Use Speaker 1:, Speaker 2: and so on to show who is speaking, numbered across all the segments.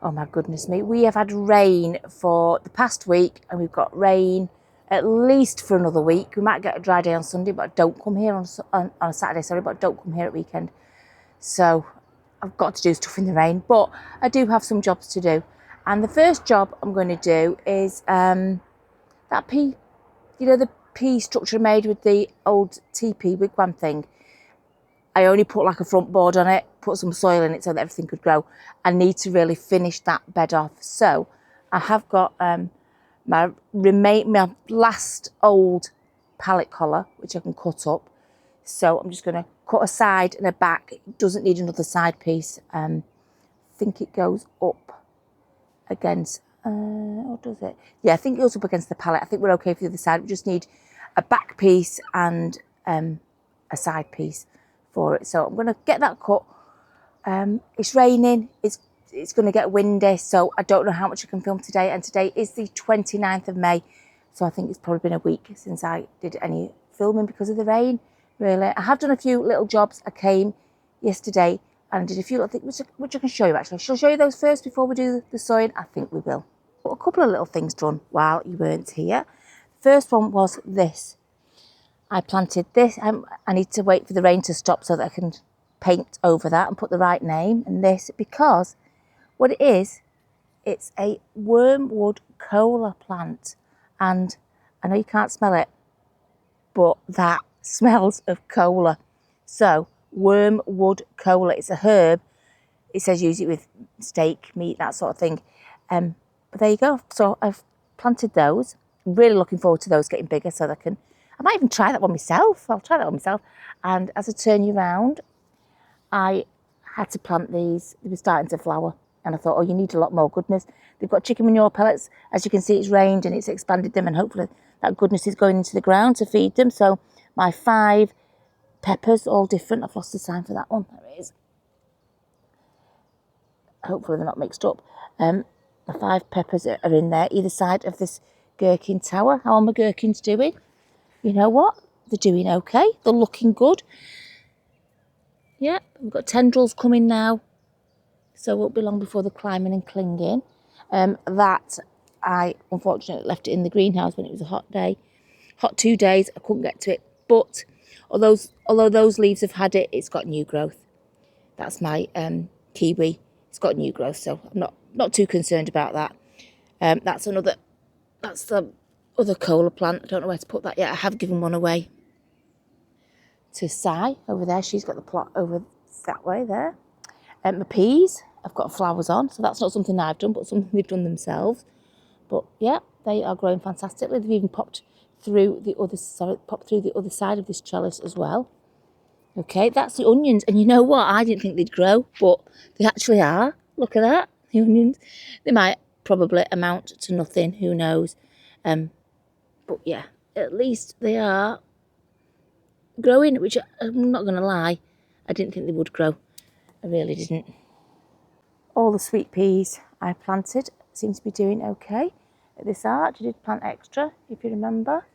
Speaker 1: Oh my goodness me. We have had rain for the past week and we've got rain at least for another week. We might get a dry day on Sunday, but don't come here on a Saturday, sorry, but don't come here at weekend. So I've got to do stuff in the rain, but I do have some jobs to do. And the first job I'm going to do is that pea, the pea structure made with the old teepee wigwam thing. I only put like a front board on it, put some soil in it so that everything could grow. I need to really finish that bed off. So I have got my last old pallet collar, which I can cut up. So I'm just going to cut a side and a back. It doesn't need another side piece. I think it goes up against, or does it? Yeah, I think it goes up against the pallet. I think we're okay for the other side. We just need a back piece and a side piece for it. So I'm going to get that cut. It's raining. It's going to get windy, so I don't know how much I can film today. And today is the 29th of May. So I think it's probably been a week since I did any filming because of the rain, really. I have done a few little jobs. I came yesterday and did a few little things, which I can show you actually. Shall I show you those first before we do the sewing? I think we will. But a couple of little things done while you weren't here. First one was this. I planted this. I need to wait for the rain to stop so that I can paint over that and put the right name and this, because what it is, it's a wormwood cola plant. And I know you can't smell it, but that smells of cola. So wormwood cola, it's a herb. It says use it with steak, meat, that sort of thing. But there you go. So I've planted those. I'm really looking forward to those getting bigger so that I might even try that one myself. I'll try that one myself. And as I turn you round, I had to plant these. They were starting to flower. And I thought, oh, you need a lot more goodness. They've got chicken manure pellets. As you can see, it's rained and it's expanded them. And hopefully that goodness is going into the ground to feed them. So my 5 peppers, all different. I've lost the sign for that one. There it is. Hopefully they're not mixed up. The 5 peppers are in there, either side of this gherkin tower. How are my gherkins doing? You know what? They're doing okay. They're looking good. Yeah, we've got tendrils coming now. So it won't be long before they're climbing and clinging. That I unfortunately left it in the greenhouse when it was a hot day. Hot 2 days, I couldn't get to it. But although those leaves have had it, it's got new growth. That's my kiwi. It's got new growth, so I'm not too concerned about that. That's the other cola plant. I don't know where to put that yet. I have given one away to Sai over there. She's got the plot over that way there. My peas, I've got flowers on, so that's not something I've done, but something they've done themselves. But yeah, they are growing fantastically. They've even popped through the other side of this trellis as well. Okay, that's the onions, and you know what? I didn't think they'd grow, but they actually are. Look at that, the onions. They might probably amount to nothing. Who knows? But yeah, at least they are growing, which I'm not going to lie, I didn't think they would grow. I really didn't. All the sweet peas I planted seem to be doing okay. At this arch, I did plant extra, if you remember.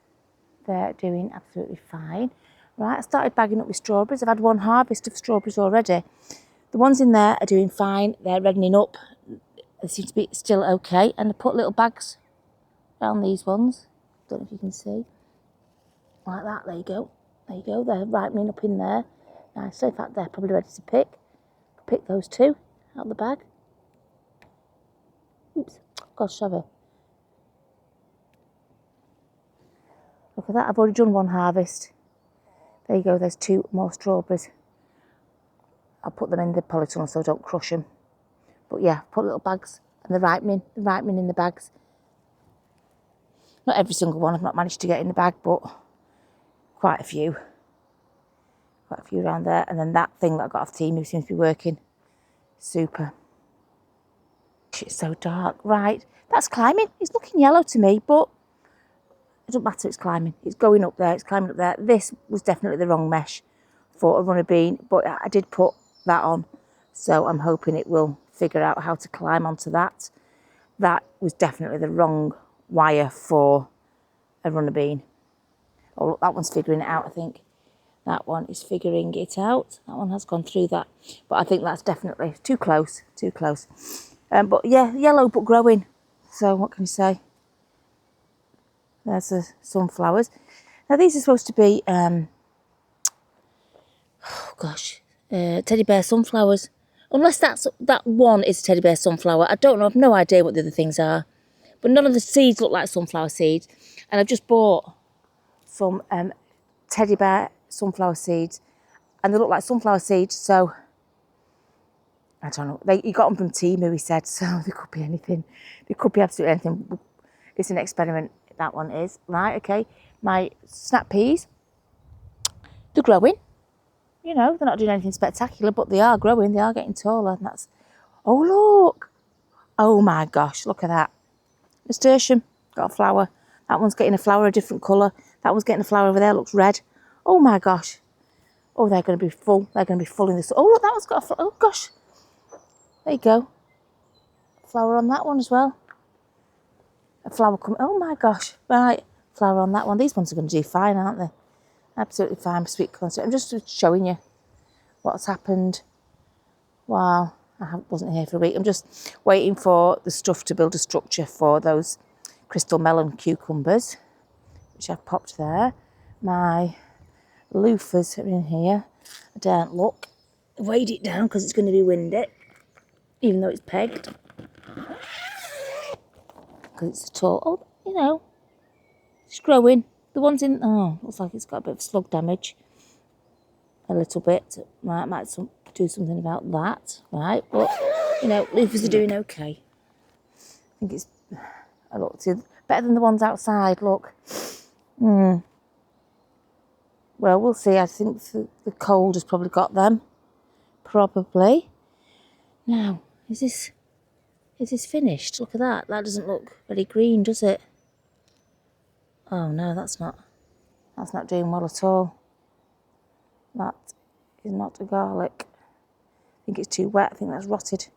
Speaker 1: They're doing absolutely fine. Right, I started bagging up with strawberries. I've had 1 harvest of strawberries already. The ones in there are doing fine. They're reddening up. They seem to be still okay. And I put little bags around these ones. Don't know if you can see. Like that, there you go. There you go, they're ripening up in there. Nicely, in fact, they're probably ready to pick. Pick those 2 out of the bag. Oops, gosh, sorry. Look at that, I've already done 1 harvest. There you go, there's 2 more strawberries. I'll put them in the polytunnel so I don't crush them. But yeah, put little bags, and they're ripening in the bags. Not every single one I've not managed to get in the bag, but quite a few. Quite a few around there. And then that thing that I got off Temu seems to be working super. It's so dark. Right, that's climbing. It's looking yellow to me, but it doesn't matter, it's climbing. It's going up there, it's climbing up there. This was definitely the wrong mesh for a runner bean, but I did put that on. So I'm hoping it will figure out how to climb onto that. That was definitely the wrong wire for a runner bean. Oh, look, that one's figuring it out, I think. That one is figuring it out. That one has gone through that. But I think that's definitely too close, too close. But yeah, yellow but growing. So what can you say? There's the sunflowers. Now these are supposed to be, teddy bear sunflowers. Unless that one is teddy bear sunflower. I don't know, I've no idea what the other things are. But none of the seeds look like sunflower seeds. And I've just bought some teddy bear sunflower seeds. And they look like sunflower seeds, so I don't know. He got them from Temu, he said, so they could be anything. They could be absolutely anything. It's an experiment, that one is. Right, okay. My snap peas, they're growing. You know, they're not doing anything spectacular, but they are growing. They are getting taller. And that's, oh, look. Oh, my gosh, look at that. Nasturtium, got a flower. That one's getting a flower, a different colour. That one's getting a flower over there, looks red. Oh, my gosh. Oh, they're going to be full. They're going to be full in this. Oh, look, that one's got a flower. Oh, gosh. There you go. Flower on that one as well. A flower coming. Oh, my gosh. Right. Flower on that one. These ones are going to do fine, aren't they? Absolutely fine. Sweet concert. I'm just showing you what's happened while I wasn't here for a week. I'm just waiting for the stuff to build a structure for those crystal melon cucumbers, which I've popped there. My loofahs are in here. I daren't look. I weighed it down because it's going to be windy, even though it's pegged. Because it's tall. Oh, you know, it's growing. The one's in, oh, looks like it's got a bit of slug damage. A little bit. Might do something about that, right? But, you know, loofahs are doing okay. I think it's, I looked better than the ones outside, look. Well, we'll see. I think the cold has probably got them. Probably. Now, is this finished? Look at that. That doesn't look very green, does it? Oh no, that's not doing well at all. That is not a garlic. I think it's too wet. I think that's rotted.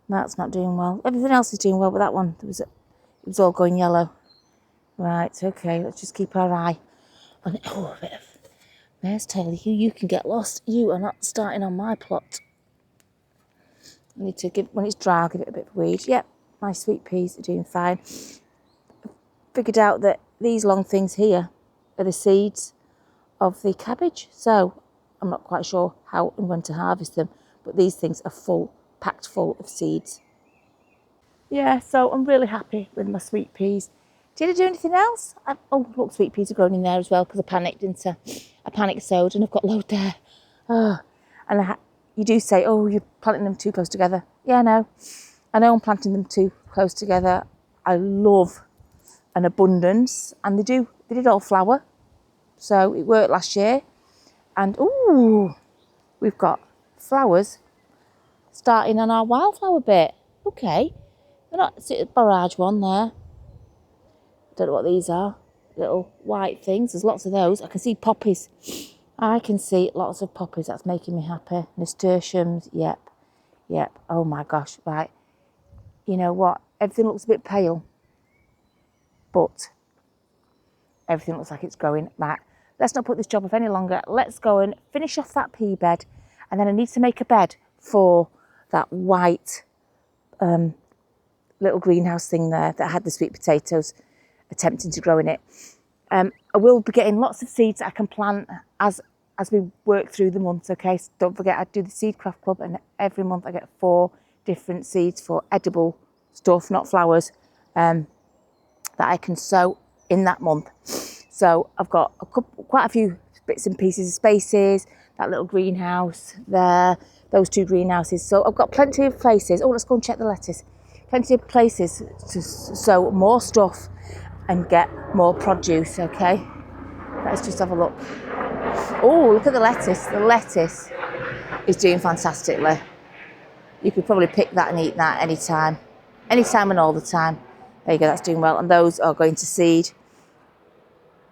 Speaker 1: That's not doing well. Everything else is doing well, but that one, it was all going yellow. Right, okay, let's just keep our eye on it. Oh, a bit of mare's tail. You can get lost. You are not starting on my plot. I need to give, when it's dry, I'll give it a bit of weed. Yep, my sweet peas are doing fine. Figured out that these long things here are the seeds of the cabbage. So I'm not quite sure how and when to harvest them, but these things are packed full of seeds. Yeah, so I'm really happy with my sweet peas. Did I do anything else? Oh, look, sweet peas are growing in there as well because I panicked, didn't I? I panicked sowed and I've got load there. Oh, and you do say, oh, you're planting them too close together. Yeah, I know I'm planting them too close together. I love an abundance, and they did all flower, so it worked last year. And ooh, we've got flowers starting on our wildflower bit. Okay, they're not, it's a barrage one there. Don't know what these are, little white things. There's lots of those. I can see poppies. I can see lots of poppies. That's making me happy. Nasturtiums, yep. Oh my gosh, right. You know what? Everything looks a bit pale, but everything looks like it's growing. Right, let's not put this job off any longer. Let's go and finish off that pea bed, and then I need to make a bed for that white little greenhouse thing there that had the sweet potatoes attempting to grow in it. I will be getting lots of seeds that I can plant as we work through the months, okay? So don't forget, I do the Seed Craft Club, and every month I get 4 different seeds for edible stuff, not flowers, that I can sow in that month. So I've got quite a few bits and pieces of spaces, that little greenhouse there, those 2 greenhouses. So I've got plenty of places. Oh, let's go and check the lettuce. Plenty of places to sow more stuff and get more produce, okay? Let's just have a look. Oh, look at the lettuce. The lettuce is doing fantastically. You could probably pick that and eat that anytime and all the time. There you go, that's doing well. And those are going to seed.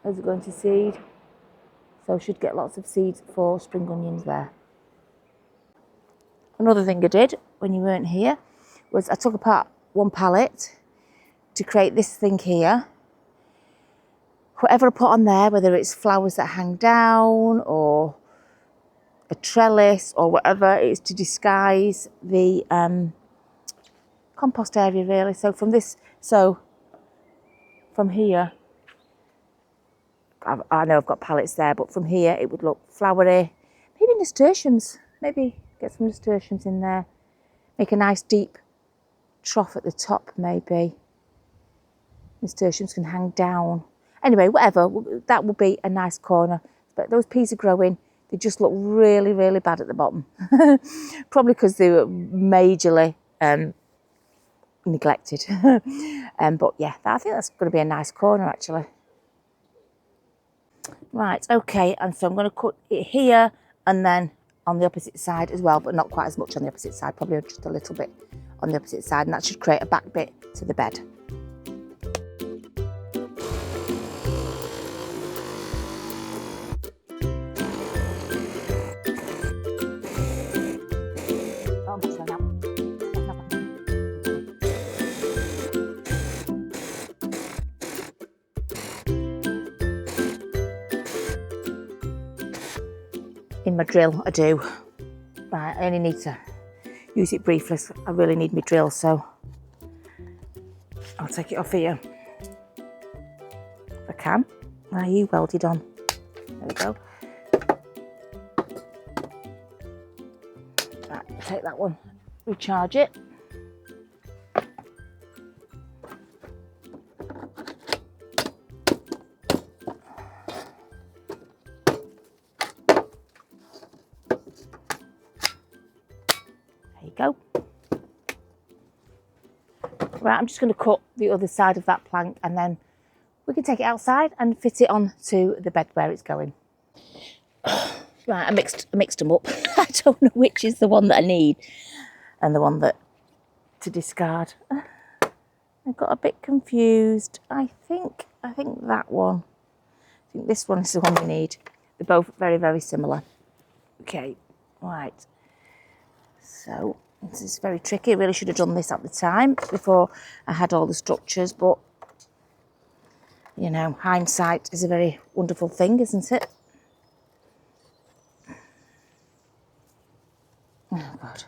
Speaker 1: Those are going to seed. So I should get lots of seeds for spring onions there. Another thing I did when you weren't here was I took apart one pallet to create this thing here. Whatever I put on there, whether it's flowers that hang down or a trellis or whatever, it's to disguise the compost area really. So from here, I know I've got pallets there, but from here it would look flowery. Maybe nasturtiums, maybe get some nasturtiums in there. Make a nice deep trough at the top maybe. Nasturtiums can hang down. Anyway, whatever, that will be a nice corner. But those peas are growing. They just look really, really bad at the bottom. Probably because they were majorly neglected. But yeah, I think that's going to be a nice corner actually. Right, okay, and so I'm going to cut it here and then on the opposite side as well, but not quite as much on the opposite side, probably just a little bit on the opposite side, and that should create a back bit to the bed. In my drill, I do. Right, I only need to use it briefly. So I really need my drill, so I'll take it off here if I can. Are you welded on? There we go. Right, take that one, recharge it. Go. Right, I'm just going to cut the other side of that plank and then we can take it outside and fit it on to the bed where it's going. Right, I mixed them up. I don't know which is the one that I need and the one that to discard. I got a bit confused. I think that one. I think this one is the one we need. They're both very, very similar. Okay, right. So this is very tricky. I really should have done this at the time before I had all the structures, but you know, hindsight is a very wonderful thing, isn't it? Oh God.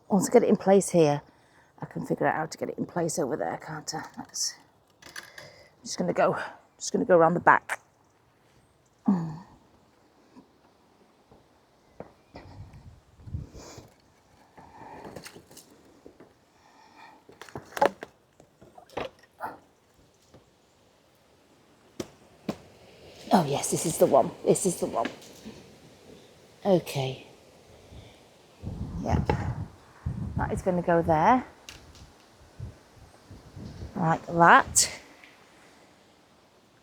Speaker 1: Once I get it in place here, I can figure out how to get it in place over there, can't I? I'm just gonna go around the back. Oh yes, this is the one. This is the one. Okay. Yeah. That is going to go there. Like that.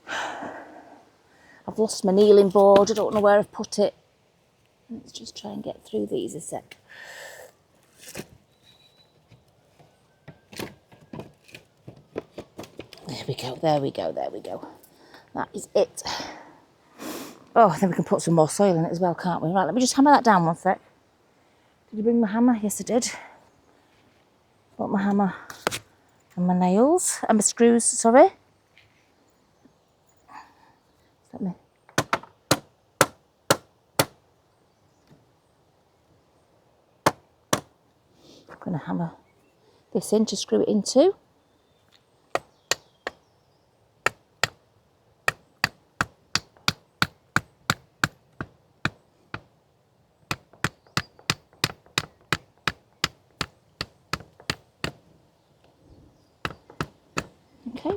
Speaker 1: I've lost my kneeling board. I don't know where I've put it. Let's just try and get through these a sec. There we go, there we go, there we go. That is it. Oh, then we can put some more soil in it as well, can't we? Right, let me just hammer that down one sec. Did you bring my hammer? Yes, I did. Got my hammer and my nails and my screws, sorry. Let me. I'm going to hammer this in to screw it into. Okay.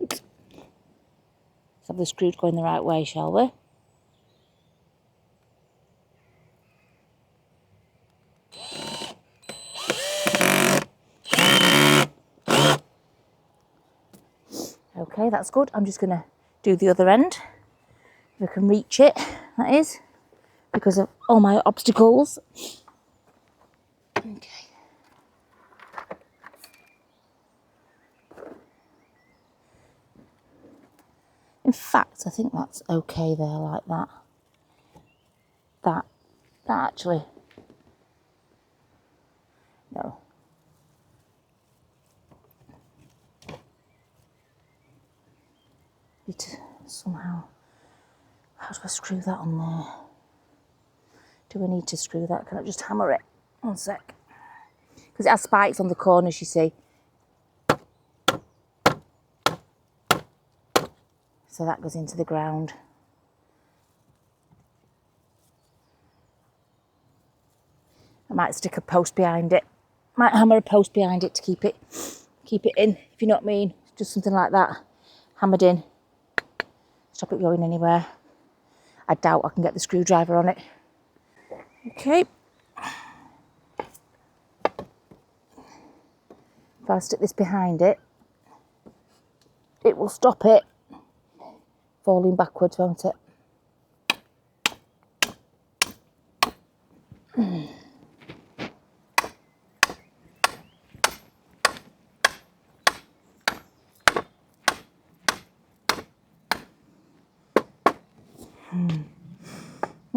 Speaker 1: Oops. Let's have the screws going the right way, shall we? Okay, that's good. I'm just going to do the other end. If I can reach it, that is, because of all my obstacles. Okay. In fact, I think that's okay there, like that. That actually, no. Need to somehow, how do I screw that on there? Do I need to screw that? Can I just hammer it? One sec. Because it has spikes on the corners, you see. So that goes into the ground. I might stick a post behind it. Might hammer a post behind it to keep it in, if you know what I mean. Just something like that, hammered in. Stop it going anywhere. I doubt I can get the screwdriver on it. Okay. If I stick this behind it, it will stop it falling backwards, won't it?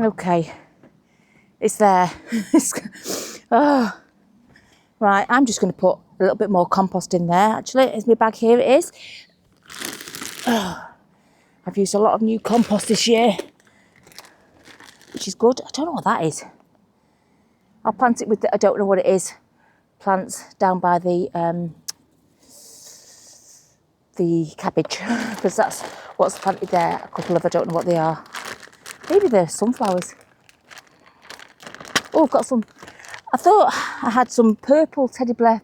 Speaker 1: Okay, it's there. Oh. Right, I'm just going to put a little bit more compost in there, actually. It's my bag here, it is. Oh. I've used a lot of new compost this year, which is good. I don't know what that is. I'll plant it with I don't know what it is. Plants down by the cabbage, because that's what's planted there. A couple of, I don't know what they are. Maybe they're sunflowers. Oh, I've got some. I thought I had some purple teddy bear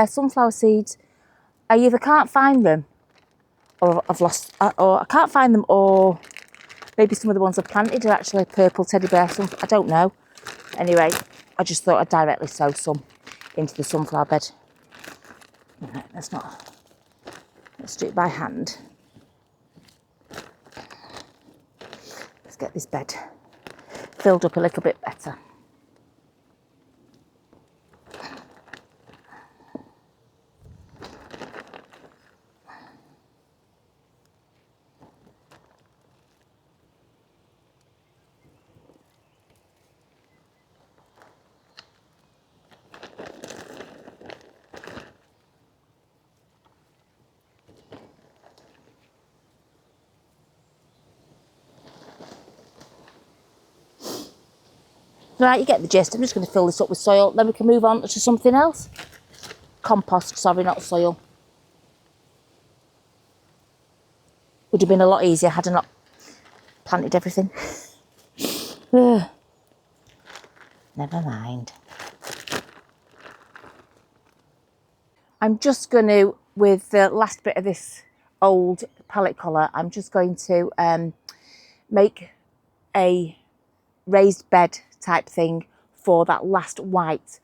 Speaker 1: sunflower seeds. I either can't find them, or I've lost, or I can't find them, or maybe some of the ones I've planted are actually purple teddy bear. I don't know. Anyway, I just thought I'd directly sow some into the sunflower bed. Right, let's do it by hand. Let's get this bed filled up a little bit better. Right, you get the gist. I'm just going to fill this up with soil, then we can move on to something else. Compost, sorry, not soil. Would have been a lot easier had I not planted everything. Never mind. I'm just going to, with the last bit of this old pallet collar, I'm just going to make a raised bed type thing for that last white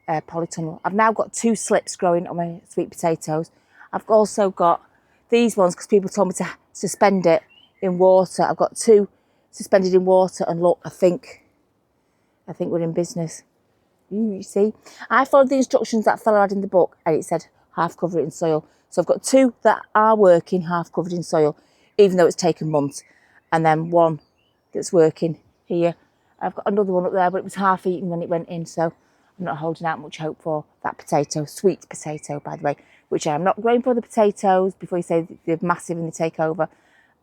Speaker 1: polytunnel. I've now got 2 slips growing on my sweet potatoes. I've also got these ones because people told me to suspend it in water. I've got 2 suspended in water, and look, I think we're in business. You see, I followed the instructions that fella had in the book, and it said half cover it in soil. So I've got 2 that are working half covered in soil, even though it's taken months, and then 1 that's working here. I've got another one up there, but it was half eaten when it went in, so I'm not holding out much hope for that potato. Sweet potato, by the way, which I'm not growing for the potatoes. Before you say they're massive and they take over,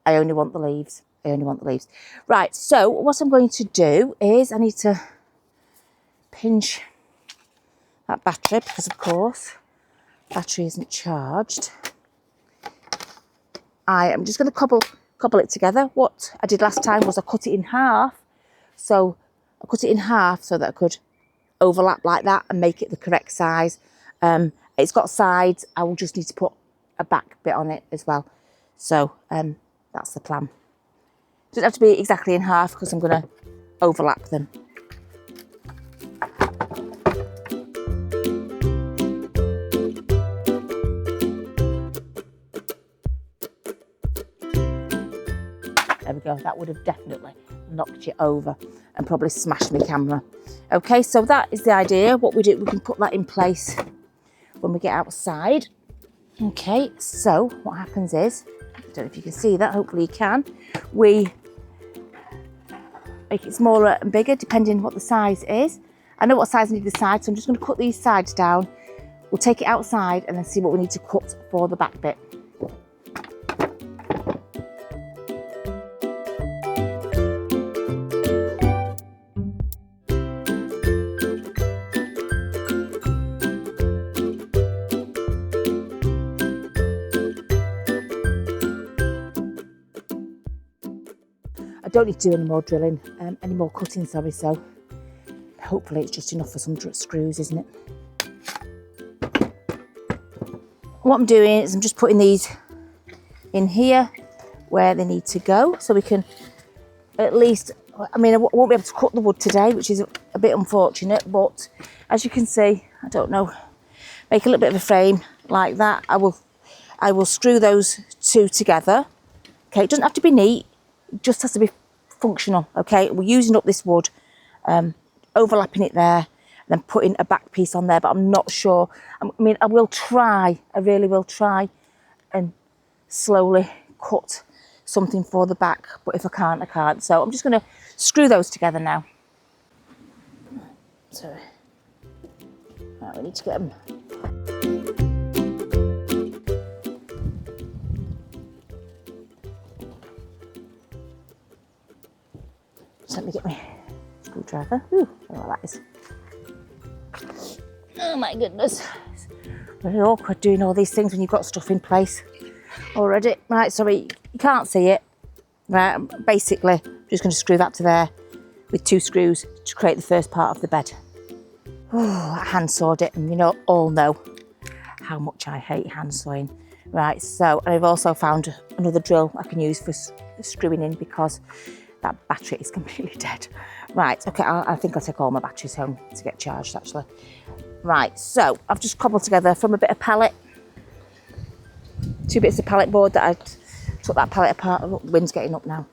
Speaker 1: I only want the leaves. Right, so what I'm going to do is I need to pinch that battery, because of course battery isn't charged. I am just going to cobble it together. What I did last time was I cut it in half. So I cut it in half so that I could overlap like that and make it the correct size. It's got sides. I will just need to put a back bit on it as well. So that's the plan. Doesn't have to be exactly in half because I'm going to overlap them. There we go, that would have definitely knocked you over and probably smashed my camera. Okay, so that is the idea. What we do, we can put that in place when we get outside. Okay, so what happens is, don't know if you can see that, hopefully you can. We make it smaller and bigger depending what the size is. I know what size I need the sides, so I'm just going to cut these sides down. We'll take it outside and then see what we need to cut for the back bit. I don't need to do any more drilling, any more cutting, sorry, so hopefully it's just enough for some screws, isn't it? What I'm doing is I'm just putting these in here where they need to go, so we can at least, I mean, I won't be able to cut the wood today, which is a bit unfortunate, but as you can see, I don't know, make a little bit of a frame like that. I will screw those two together. Okay, it doesn't have to be neat, it just has to be functional. Okay, we're using up this wood, overlapping it there, then putting a back piece on there, but I'm not sure. I mean, I will try, I really will try and slowly cut something for the back, but if I can't, I can't. So I'm just going to screw those together now. So, right, we need to get them. Just let me get my screwdriver. Ooh, I don't know what that is. Oh my goodness. It's very awkward doing all these things when you've got stuff in place already. Right, sorry, you can't see it. Right, basically, I'm just going to screw that to there with 2 screws to create the first part of the bed. Oh, I hand sawed it, and you all know how much I hate hand sawing. Right, so I've also found another drill I can use for screwing in because that battery is completely dead. Right, okay, I think I'll take all my batteries home to get charged, actually. Right, so I've just cobbled together from a bit of pallet, 2 bits of pallet board that I took that pallet apart. Oh, the wind's getting up now.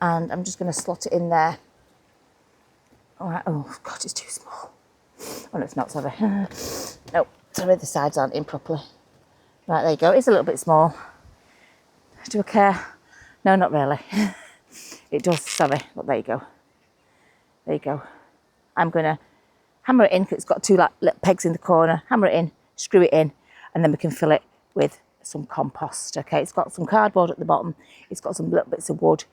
Speaker 1: And I'm just going to slot it in there. All right, oh God, it's too small. Oh no, it's not, sorry. No, sorry, the sides aren't in properly. Right, there you go, it's a little bit small. Do I care? No, not really. It does, sorry, but there you go. There you go. I'm going to hammer it in because it's got 2 little pegs in the corner. Hammer it in, screw it in, and then we can fill it with some compost. Okay, it's got some cardboard at the bottom. It's got some little bits of wood.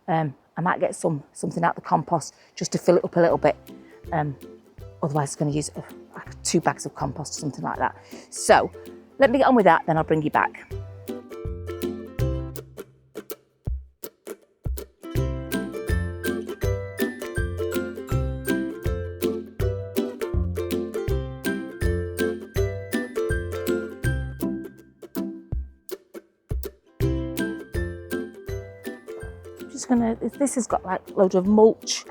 Speaker 1: I might get something out the compost just to fill it up a little bit. Otherwise, I'm going to use 2 bags of compost or something like that. So let me get on with that, then I'll bring you back. This has got like loads of mulch,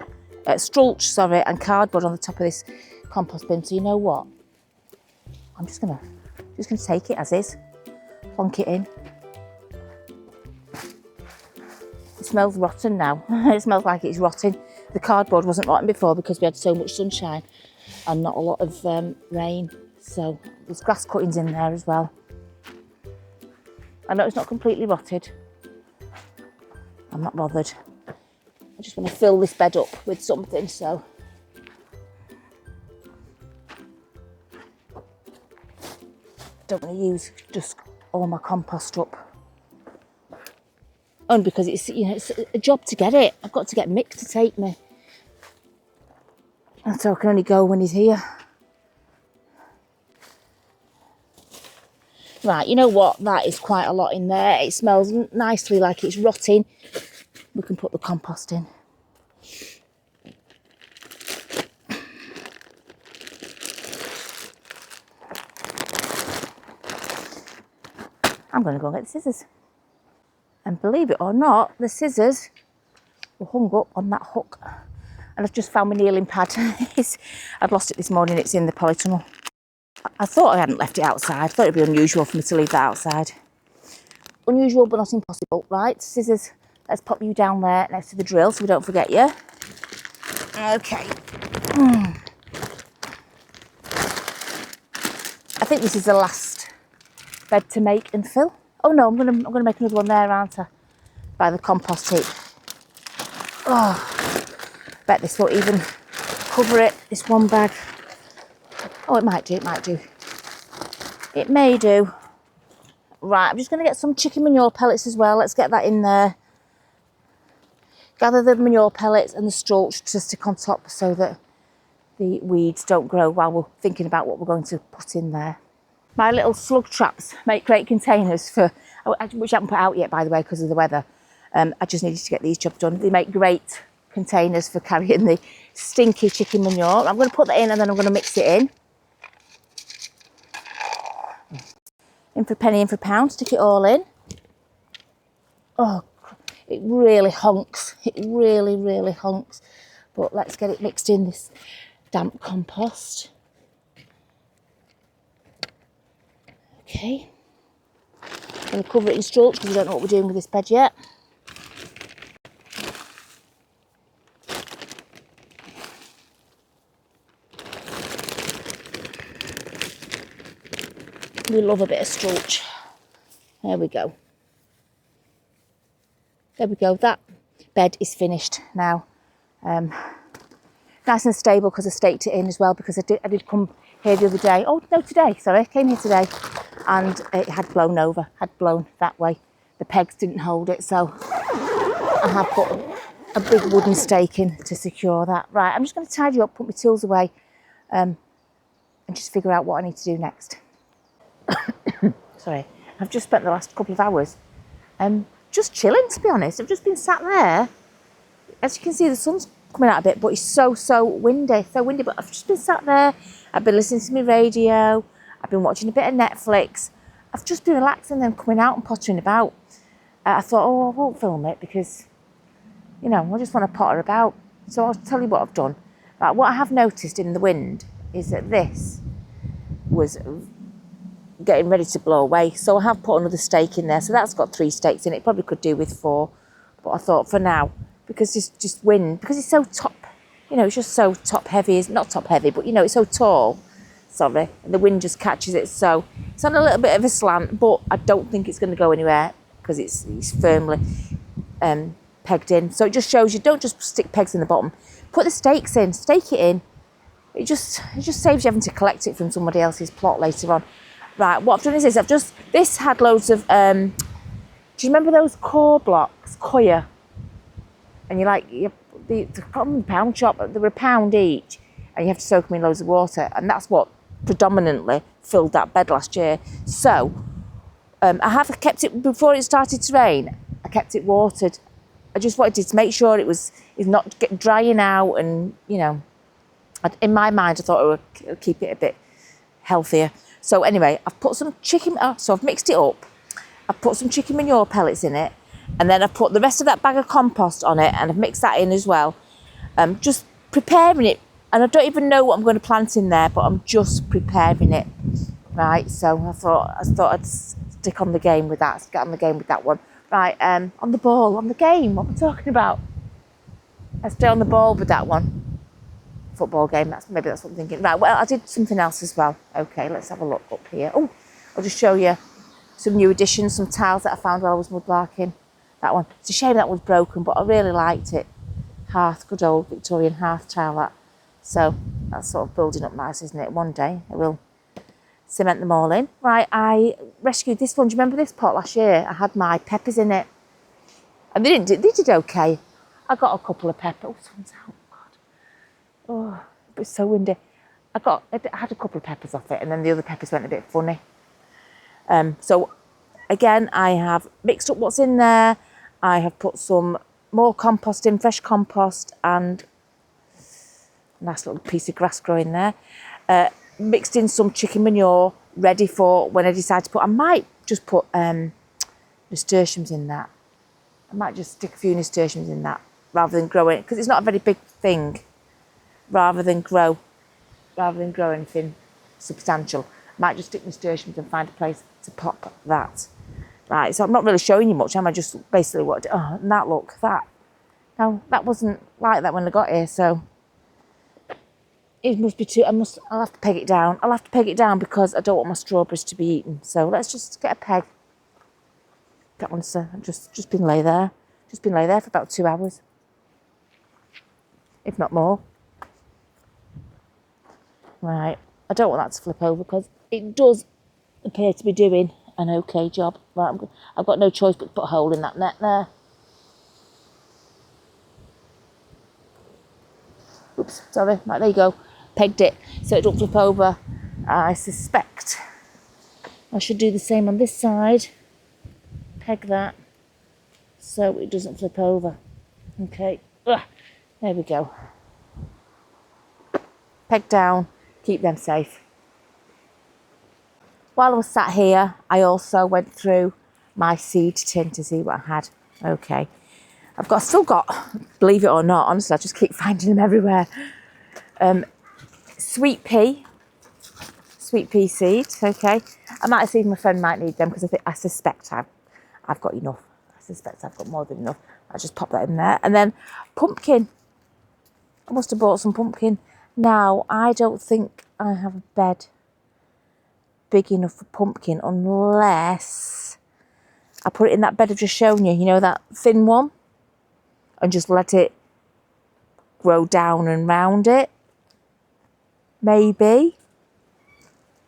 Speaker 1: strulch, sorry, and cardboard on the top of this compost bin. So you know what? I'm just gonna take it as is, plonk it in. It smells rotten now. It smells like it's rotting. The cardboard wasn't rotten before because we had so much sunshine and not a lot of rain. So there's grass cuttings in there as well. I know it's not completely rotted. I'm not bothered. I just want to fill this bed up with something, so. I don't want to use just all my compost up. Only because it's a job to get it. I've got to get Mick to take me. And so I can only go when he's here. Right, you know what? That is quite a lot in there. It smells nicely like it's rotting. We can put the compost in. I'm going to go and get the scissors. And believe it or not, the scissors were hung up on that hook. And I've just found my kneeling pad. I'd lost it this morning. It's in the polytunnel. I thought I hadn't left it outside. I thought it'd be unusual for me to leave that outside. Unusual, but not impossible. Right, scissors. Let's pop you down there next to the drill so we don't forget you. Okay. I think this is the last bed to make and fill. Oh no, I'm gonna make another one there, aren't I? By the compost heap. Oh, bet this won't even cover it, this one bag. Oh, it might do, it might do. It may do. Right, I'm just gonna get some chicken manure pellets as well. Let's get that in there. Gather the manure pellets and the straw to stick on top so that the weeds don't grow while we're thinking about what we're going to put in there. My little slug traps make great containers for, which I haven't put out yet, by the way, because of the weather. I just needed to get these jobs done. They make great containers for carrying the stinky chicken manure. I'm going to put that in and then I'm going to mix it in. In for a penny, in for a pound, stick it all in. Oh, it really honks. It really, really honks. But let's get it mixed in this damp compost. Okay. I'm going to cover it in straw because we don't know what we're doing with this bed yet. We love a bit of straw. There we go. There we go. That bed is finished now. Nice and stable because I staked it in as well, because I did come here the other day. Oh no, today, sorry, I came here today and it had blown over, had blown that way. The pegs didn't hold it, so I have put a big wooden stake in to secure that. Right, I'm just going to tidy up, put my tools away, and just figure out what I need to do next. Sorry, I've just spent the last couple of hours just chilling, to be honest. I've just been sat there. As you can see, the sun's coming out a bit, but it's so windy, but I've just been sat there. I've been listening to my radio. I've been watching a bit of Netflix. I've just been relaxing and then coming out and pottering about. I thought, oh, I won't film it because, you know, I just want to potter about. So I'll tell you what I've done. Right, what I have noticed in the wind is that this was getting ready to blow away. So I have put another stake in there. So that's got 3 stakes in it. Probably could do with 4. But I thought for now, because it's just wind, because it's so top, you know, it's just so top heavy. It's not top heavy, but you know, it's so tall. Sorry, and the wind just catches it. So it's on a little bit of a slant, but I don't think it's going to go anywhere because it's firmly pegged in. So it just shows you don't just stick pegs in the bottom. Put the stakes in, stake it in. It just saves you having to collect it from somebody else's plot later on. Right, what I've done is this. This had loads of, do you remember those core blocks, Koya? And the pound shop, they were £1 each, and you have to soak them in loads of water, and that's what predominantly filled that bed last year. So I have kept it, before it started to rain, I kept it watered. I just wanted to make sure it's not drying out, and you know, in my mind I thought it would keep it a bit healthier. So anyway, I've put some chicken, so I've mixed it up. I've put some chicken manure pellets in it, and then I've put the rest of that bag of compost on it, and I've mixed that in as well. Just preparing it, and I don't even know what I'm going to plant in there, but I'm just preparing it. Right, so I thought I'd stick on the game with that, get on the game with that one. Right, on the ball, on the game, what am I talking about? I stay on the ball with that one. Football game, maybe that's what I'm thinking. Right, well, I did something else as well. Okay, let's have a look up here. Oh, I'll just show you some new additions, some tiles that I found while I was mudlarking. That one. It's a shame that was broken, but I really liked it. Hearth, good old Victorian hearth tile, that. So that's sort of building up nice, isn't it? One day I will cement them all in. Right, I rescued this one. Do you remember this pot last year? I had my peppers in it. And they did okay. I got a couple of peppers. Oh, sun's out, God. Oh, it was so windy. I had a couple of peppers off it, and then the other peppers went a bit funny. So again, I have mixed up what's in there. I have put some more compost in, fresh compost, and a nice little piece of grass growing there. Mixed in some chicken manure, ready for when I decide to put, I might just put nasturtiums in that. I might just stick a few nasturtiums in that rather than grow it, because it's not a very big thing, rather than grow anything substantial. I might just stick nasturtiums and find a place to pop that. Right, so I'm not really showing you much, am I? Just basically what, oh, and that, look, that. Now, that wasn't like that when I got here, so it must be too, I'll have to peg it down. I'll have to peg it down because I don't want my strawberries to be eaten. So let's just get a peg. That one's just been lay there. Just been lay there for about 2 hours, if not more. Right, I don't want that to flip over because it does appear to be doing an okay job. Right, I've got no choice but to put a hole in that net there. Oops, sorry. Right, there you go. Pegged it so it don't flip over. I suspect I should do the same on this side. Peg that so it doesn't flip over. Okay, there we go. Peg down, keep them safe. While I was sat here, I also went through my seed tin to see what I had. Okay, still got, believe it or not, honestly, I just keep finding them everywhere. Sweet pea seeds. Okay, I might see if my friend might need them because I suspect I've got enough. I suspect I've got more than enough. I just pop that in there, and then pumpkin. I must have bought some pumpkin. Now I don't think I have a bed big enough for pumpkin unless I put it in that bed I've just shown you. You know, that thin one, and just let it grow down and round it. Maybe.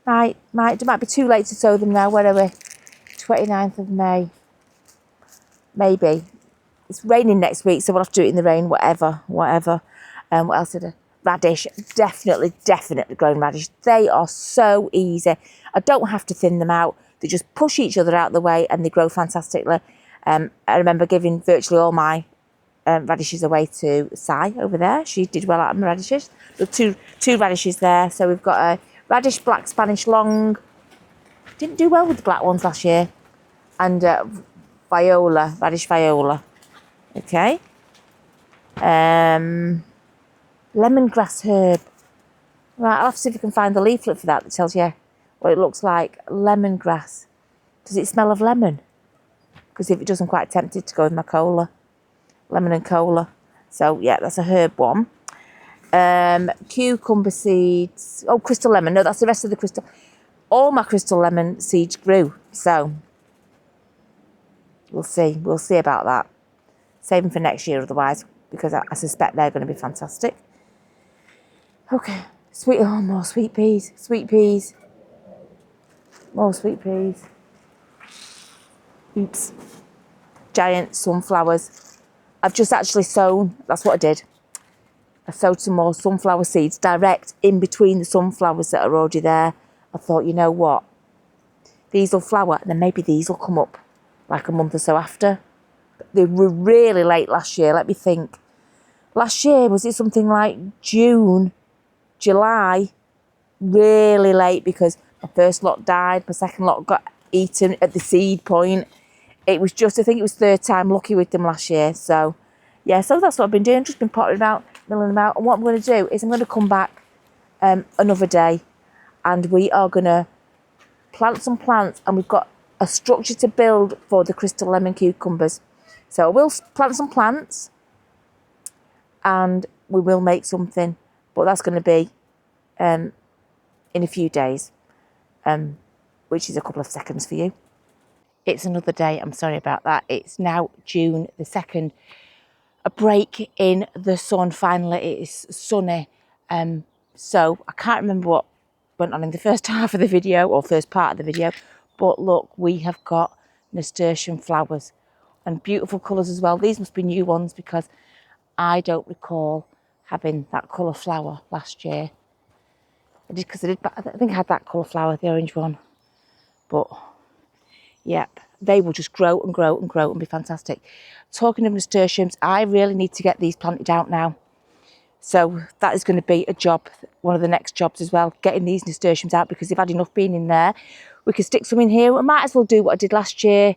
Speaker 1: It might be too late to sow them now. Where are we? 29th of May. Maybe. It's raining next week, so we'll have to do it in the rain, whatever. What else did I? Radish. Definitely growing radish. They are so easy. I don't have to thin them out. They just push each other out of the way and they grow fantastically. I remember giving virtually all my radishes away to Si over there. She did well out of my radishes. There are two radishes there. So we've got a radish black Spanish long. Didn't do well with the black ones last year. And radish viola. Okay. Lemongrass herb. Right, I'll have to see if I can find the leaflet for that tells you what it looks like. Lemongrass. Does it smell of lemon? Because if it doesn't, I'm quite tempted to go with my cola. Lemon and cola. So yeah, that's a herb one. Cucumber seeds. Oh, crystal lemon. No, that's the rest of the crystal. All my crystal lemon seeds grew. So we'll see. We'll see about that. Save them for next year otherwise, because I suspect they're going to be fantastic. Okay. More sweet peas. More sweet peas. Oops. Giant sunflowers. I've just actually sown, that's what I did. I sowed some more sunflower seeds direct in between the sunflowers that are already there. I thought, you know what? These will flower and then maybe these will come up like a month or so after. They were really late last year. Let me think. Last year, was it something like June, July? Really late because my first lot died. My second lot got eaten at the seed point. It was just, I think it was third time lucky with them last year. So, yeah, so that's what I've been doing. Just been potting about, milling them out. And what I'm going to do is I'm going to come back another day and we are going to plant some plants, and we've got a structure to build for the crystal lemon cucumbers. So I will plant some plants and we will make something, but that's going to be in a few days, which is a couple of seconds for you. It's another day. I'm sorry about that. It's now June the 2nd. A break in the sun. Finally, it is sunny. So I can't remember what went on in the first half of the video or first part of the video, but look, we have got nasturtium flowers and beautiful colours as well. These must be new ones because I don't recall having that colour flower last year. I think I had that colour flower, the orange one. But, yep, they will just grow and grow and grow and be fantastic. Talking of nasturtiums, I really need to get these planted out now. So that is going to be a job, one of the next jobs as well, getting these nasturtiums out because they've had enough being in there. We could stick some in here. I might as well do what I did last year,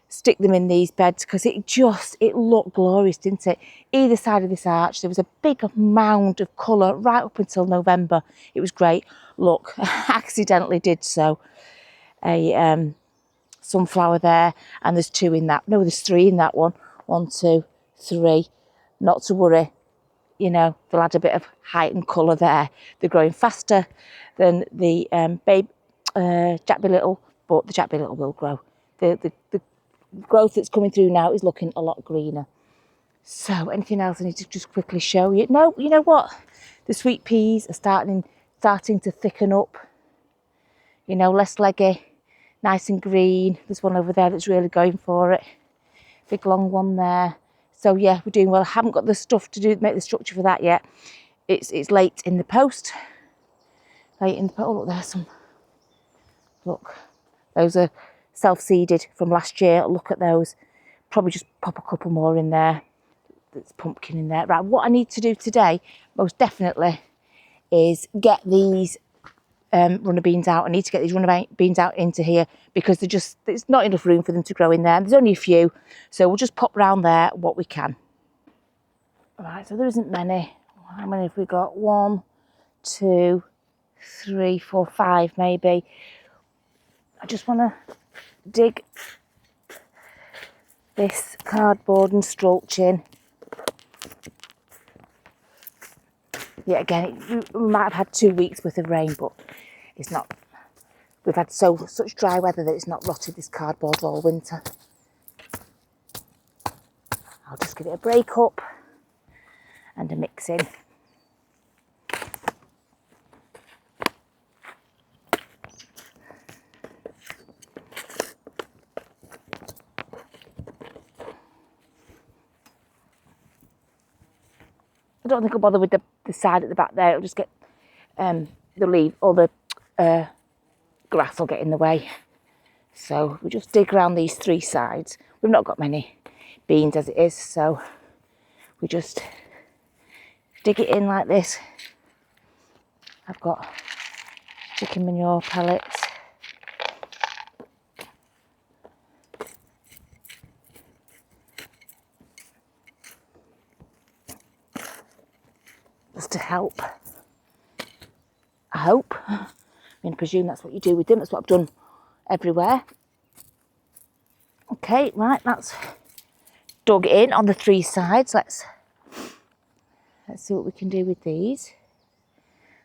Speaker 1: stick them in these beds because it looked glorious, didn't it? Either side of this arch, there was a big mound of colour right up until November. It was great. Look, I accidentally did sow a sunflower there, and there's two in that. No, there's three in that one. 1, 2, 3. Not to worry. You know, they'll add a bit of height and colour there. They're growing faster than the Jack Be Little, but the Jack Be Little will grow. The growth that's coming through now is looking a lot greener. So anything else I need to just quickly show you? No, you know what? The sweet peas are starting to thicken up. You know, less leggy, nice and green. There's one over there that's really going for it. Big long one there. So yeah, we're doing well. I haven't got the stuff to make the structure for that yet. It's late in the post. Late in the post. Oh, look, there's some. Look, those are self-seeded from last year. Look at those. Probably just pop a couple more in there. There's pumpkin in there. Right, what I need to do today, most definitely, is get these runner beans out. I need to get these runner beans out into here because there's not enough room for them to grow in there. There's only a few, so we'll just pop round there what we can. Right, so there isn't many. How many have we got? 1, 2, 3, 4, 5 maybe. I just want to dig this cardboard and stretch in. Yeah, again, we might have had 2 weeks worth of rain, but it's not. We've had such dry weather that it's not rotted this cardboard all winter. I'll just give it a break up and a mix in. I don't think I'll bother with the side at the back there. It'll just get the leaf or the grass will get in the way. So we just dig around these 3 sides. We've not got many beans as it is, so we just dig it in like this. I've got chicken manure pellets. Just to help. I hope. I mean, I presume that's what you do with them. That's what I've done everywhere. Okay, right, that's dug in on the 3 sides. Let's see what we can do with these.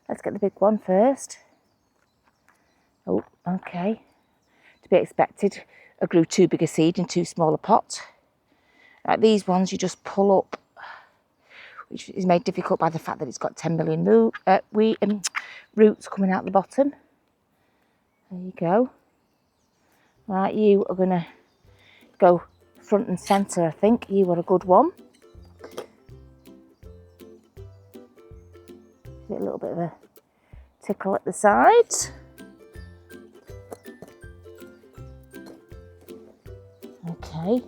Speaker 1: Let's get the big one first. Oh, okay. To be expected. I grew too big a seed in too small a pot. Like these ones, you just pull up, which is made difficult by the fact that it's got 10 million roots coming out the bottom. There you go. Right, you are going to go front and centre, I think. You are a good one. Get a little bit of a tickle at the sides. Okay.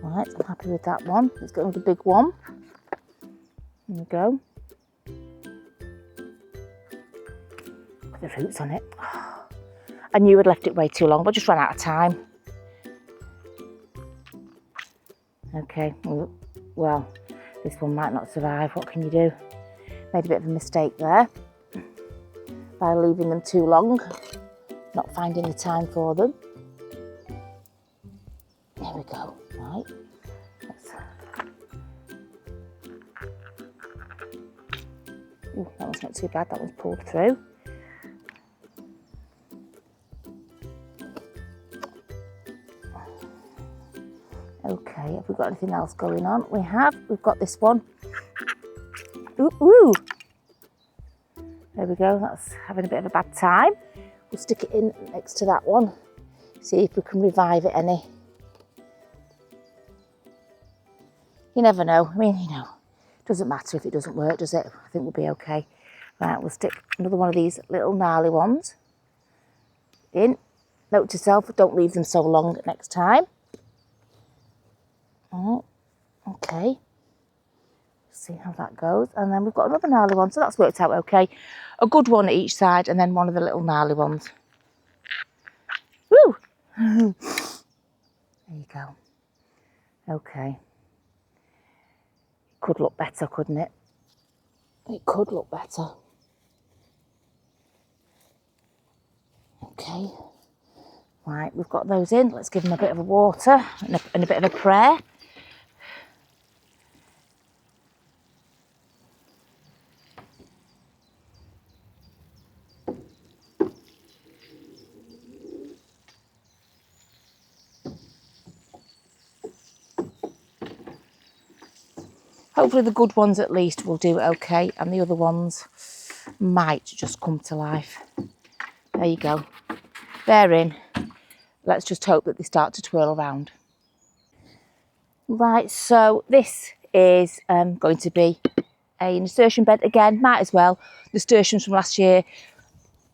Speaker 1: Right, I'm happy with that one. Let's get another big one. There we go. Look at the roots on it. I knew I'd left it way too long, but I just ran out of time. Okay, well, this one might not survive. What can you do? Made a bit of a mistake there by leaving them too long, not finding the time for them. There we go, right. Ooh, that one's not too bad, that one's pulled through. Okay, have we got anything else going on? We've got this one. Ooh, ooh. There we go, that's having a bit of a bad time. We'll stick it in next to that one, see if we can revive it any. You never know, I mean, you know, it doesn't matter if it doesn't work, does it? I think we'll be okay. Right, we'll stick another one of these little gnarly ones in. Note to self, don't leave them so long next time. Oh, okay. See how that goes. And then we've got another gnarly one, so that's worked out okay. A good one at each side and then one of the little gnarly ones. Woo! There you go. Okay. Could look better, couldn't it? It could look better. Okay. Right, we've got those in. Let's give them a bit of a water and a bit of a prayer. Hopefully the good ones at least will do okay, and the other ones might just come to life. There you go. They're in. Let's just hope that they start to twirl around. Right, so this is going to be a nasturtium bed again. Might as well. Nasturtiums from last year.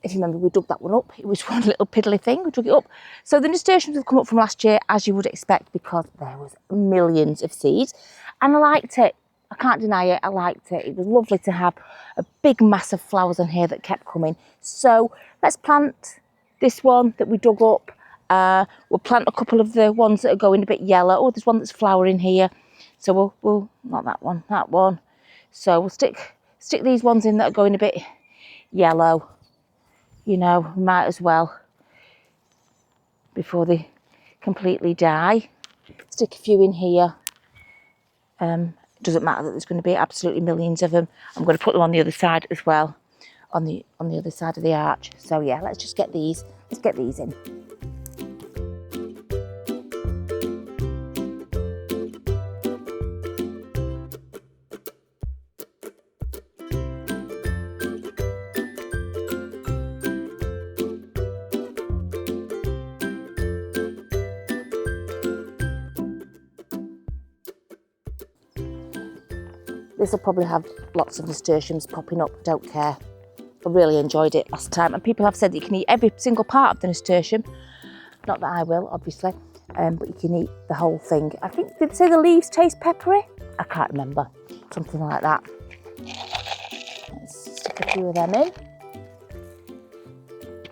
Speaker 1: If you remember, we dug that one up. It was one little piddly thing. We dug it up. So the nasturtiums have come up from last year, as you would expect, because there was millions of seeds. And I liked it. I can't deny it. I liked it. It was lovely to have a big mass of flowers on here that kept coming. So let's plant this one that we dug up. We'll plant a couple of the ones that are going a bit yellow. Oh, there's one that's flowering here. So we'll not that one, that one. So we'll stick these ones in that are going a bit yellow. You know, might as well before they completely die. Stick a few in here. Doesn't matter that there's going to be absolutely millions of them. I'm going to put them on the other side as well, on the other side of the arch. So yeah, let's just get these. Let's get these in. This will probably have lots of nasturtiums popping up, don't care. I really enjoyed it last time, and people have said that you can eat every single part of the nasturtium. Not that I will, obviously, but you can eat the whole thing. I think, did they say the leaves taste peppery? I can't remember, something like that. Let's stick a few of them in.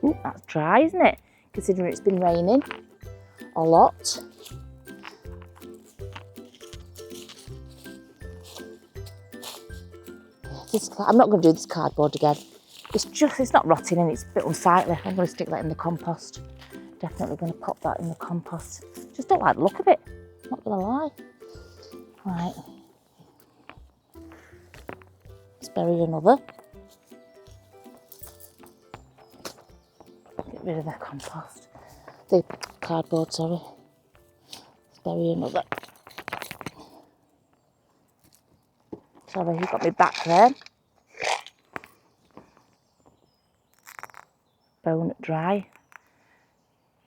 Speaker 1: Ooh, that's dry, isn't it? Considering it's been raining a lot. I'm not going to do this cardboard again. It's not rotting and it's a bit unsightly. I'm going to stick that in the compost. Definitely going to pop that in the compost. Just don't like the look of it. Not going to lie. Right. Let's bury another. Get rid of the compost. The cardboard, sorry. Let's bury another. Sorry, you got me back there. Bone dry.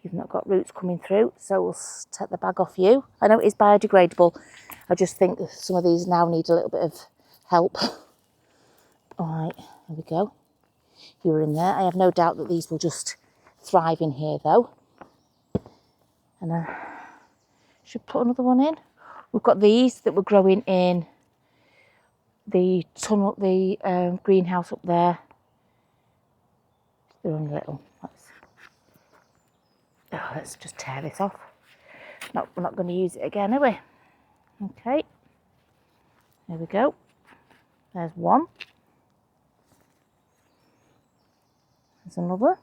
Speaker 1: You've not got roots coming through, so we'll take the bag off you. I know it is biodegradable. I just think some of these now need a little bit of help. All right, there we go. You're in there. I have no doubt that these will just thrive in here though. And I should put another one in. We've got these that were growing in the tunnel, the greenhouse up there. They're only little. Let's just tear this off. No, we're not going to use it again, are we? Okay. There we go. There's one. There's another.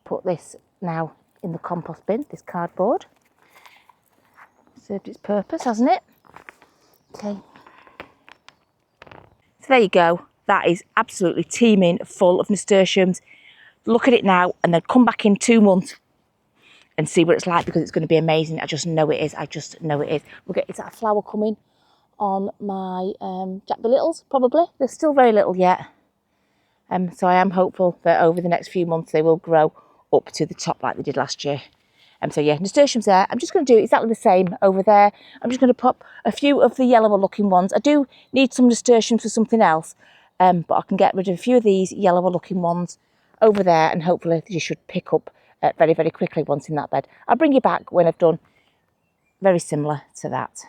Speaker 1: Put this now in the compost bin, this cardboard. Served its purpose, hasn't it? Okay. So there you go. That is absolutely teeming full of nasturtiums. Look at it now and then come back in 2 months and see what it's like, because it's going to be amazing. I just know it is. I just know it is. Is that a flower coming on my Jack Be Littles? Probably. They're still very little yet. So I am hopeful that over the next few months they will grow up to the top like they did last year. So yeah, nasturtiums there. I'm just going to do exactly the same over there. I'm just going to pop a few of the yellower looking ones. I do need some nasturtiums for something else, but I can get rid of a few of these yellower looking ones over there, and hopefully you should pick up very, very quickly once in that bed. I'll bring you back when I've done very similar to that.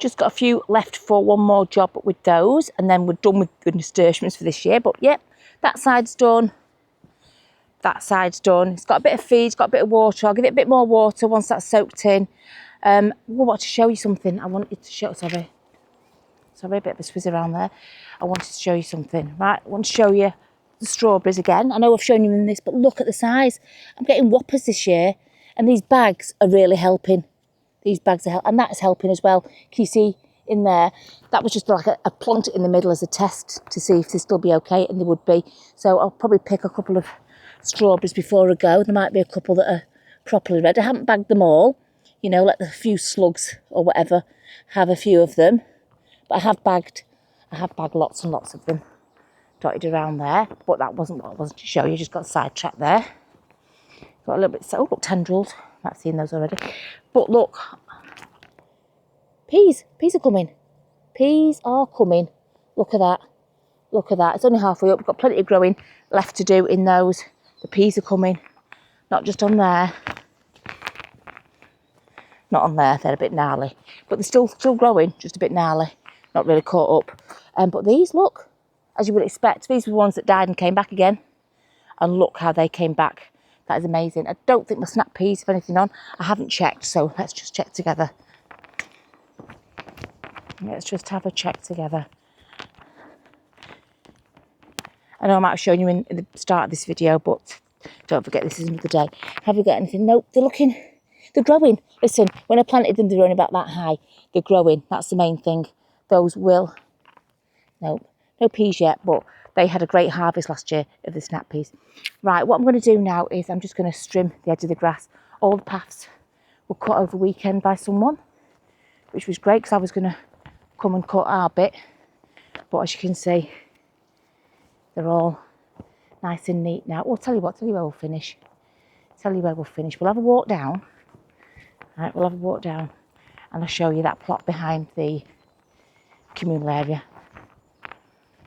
Speaker 1: Just got a few left for one more job with those, and then we're done with the nasturtiums for this year. But yep, that side's done. That side's done. It's got a bit of feed, it's got a bit of water. I'll give it a bit more water once that's soaked in. I want to show you something. I wanted to show, sorry, a bit of a swizz around there. I wanted to show you something. Right, I want to show you the strawberries again. I know I've shown you in this, but look at the size. I'm getting whoppers this year, and these bags are really helping. These bags are helping, and that's helping as well. Can you see in there? That was just like a plant in the middle as a test to see if they'd still be okay, and they would be. So I'll probably pick a couple of strawberries before I go. There might be a couple that are properly red. I haven't bagged them all, you know, let the few slugs or whatever have a few of them. But I have bagged lots and lots of them dotted around there. But that wasn't what I wanted to show you. Just got sidetracked there. Got a little bit, oh look, tendrils. I've seen those already. But look, peas are coming. Peas are coming. Look at that. Look at that. It's only halfway up. We've got plenty of growing left to do in those. The peas are coming. Not just on there. Not on there. They're a bit gnarly. But they're still growing. Just a bit gnarly. Not really caught up. But these, look, as you would expect, these were the ones that died and came back again. And look how they came back. That is amazing. I don't think my snap peas have anything on. I haven't checked, so let's just check together. Let's just have a check together. I know I might have shown you in the start of this video, but don't forget this is another day. Have we got anything? Nope, they're growing. Listen, when I planted them, they were only about that high. They're growing, that's the main thing. Those will, nope, no peas yet, but they had a great harvest last year of the snap peas. Right, what I'm going to do now is I'm just going to trim the edge of the grass. All the paths were cut over the weekend by someone, which was great because I was going to come and cut our bit. But as you can see, they're all nice and neat now. Well, tell you where we'll finish. We'll have a walk down. Right, we'll have a walk down and I'll show you that plot behind the communal area.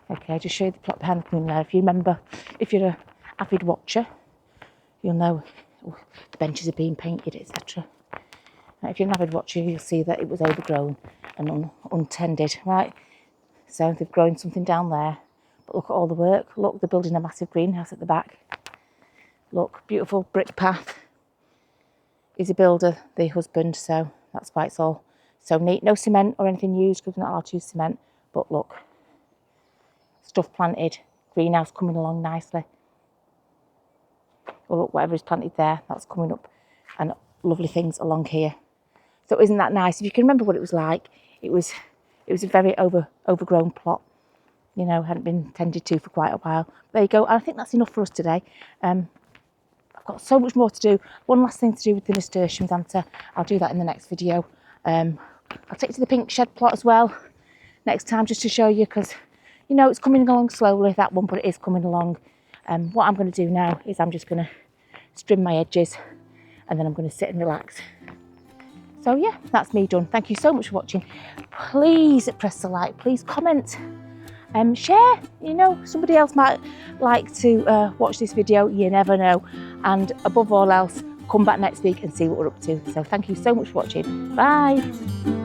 Speaker 1: Okay, just show you the plot behind the communal area. If you remember, if you're an avid watcher, you'll know the benches are being painted, etc. If you're an avid watcher, you'll see that it was overgrown and untended, right? So they've grown something down there. But look at all the work. Look, they're building a massive greenhouse at the back. Look, beautiful brick path. He's a builder, the husband, so that's why it's all so neat. No cement or anything used because we're not allowed to use cement. But look, stuff planted, greenhouse coming along nicely. Well, look, whatever is planted there, that's coming up, and lovely things along here. So isn't that nice? If you can remember what it was like, it was a very overgrown plot. You know, hadn't been tended to for quite a while. There you go. And I think that's enough for us today. I've got so much more to do. One last thing to do with the nasturtiums, Anta. I'll do that in the next video. I'll take you to the pink shed plot as well next time, just to show you, because you know it's coming along slowly, that one, but it is coming along. What I'm going to do now is I'm just going to trim my edges and then I'm going to sit and relax. So yeah, that's me done. Thank you so much for watching. Please press the like, please comment, share. You know, somebody else might like to watch this video, you never know. And above all else, come back next week and see what we're up to. So thank you so much for watching. Bye.